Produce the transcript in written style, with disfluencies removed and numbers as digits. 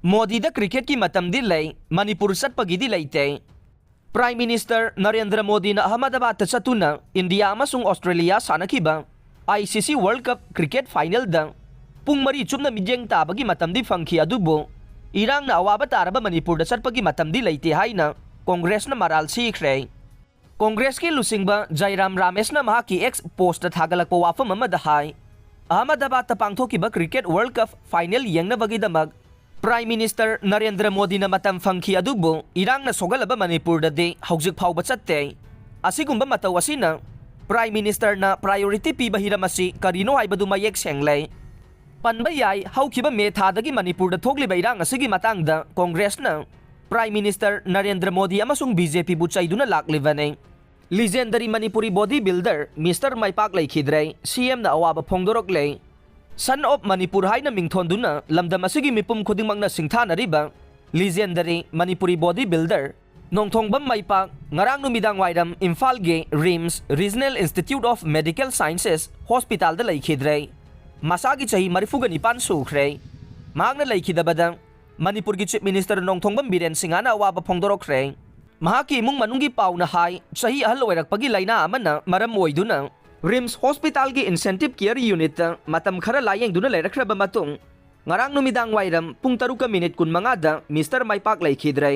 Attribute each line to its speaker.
Speaker 1: मोदी दा क्रिकेट की मतम दी लई मणिपुर चटपगी दी लेते। प्राइम मिनिस्टर नरेंद्र मोदी ना अहमदाबाद चतुना इंडिया अमसुंग ऑस्ट्रेलिया सानखिबा ICC world cup cricket final दा पुंग मरी चुमना मिजेंग ताबगी मतम दी फंखी अदुबो इरांग ना अवाब तारबा मणिपुर दा चटपगी मतम दी लेते हाइना कांग्रेस ना मराल सीखरे। कांग्रेस के लुसिंगबा जयराम रामेश ना महाकी एक्स पोस्ट थागलकपा वाफम अमदा हाई अहमदाबाद पांगथोकिबा क्रिकेट वर्ल्ड कप फाइनल यंगनबगीदमक प्राइम मिनिस्टर नरेंद्र मोदी ना मतम फंखी अदुबो इरांग ना सोगलबा मणिपुर दे हौजिक फाउबा चत्ते। असिगुंबा मतौ असिना प्राइम मिनिस्टर ना प्रायोरिटी पीबा हिरमसी करिनो हाइबदु मयेक सेंगले। पनबा याई हौखिबा मे थादगी मणिपुर दा थोगलिबा इरांग असिगी मतंगदा कांग्रेस ना प्राइम मिनिस्टर नरेंद्र मोदी अमसुंग बीजेपी बु चाइदुना लाक्लिबने। Legendary Manipuri body builder mister Maipak लेखिद्रे CM ना अवाब फोंगदोरकले। सन ऑफ मणिपुर हाइना मिंगथोंदुना लमदम असिगी मिपुम खुदिंगमंगना सिंथानरिबा legendary Manipuri body builder Nongthongbam Maipak ngarang numidang वाइरम इम्फाल गे RIMS regional institute of medical sciences hospital दा लेखिद्रे मसागी चाही मरिफुगा निपान सुख्रे। महागना लेखिदबदा मणिपुर की चीफ मिनिस्टर नोंथोंगबम बीरेन सिंगाना अवाब फोंगदोरखरे। महाकी इमुंग मनुंगी पाउना हाई चाही अहल ओइरकपगी लाइना अमना मरम ओइदुना रिम्स हॉस्पिटल की इंसेंटिव केयर यूनिट मतम खरा लायेंगदुना लेरखरबा मतुंग ngarang numidang वाइरम पुंग 3 मिनट 15 दा मिस्टर माइपाक लेखिद्रे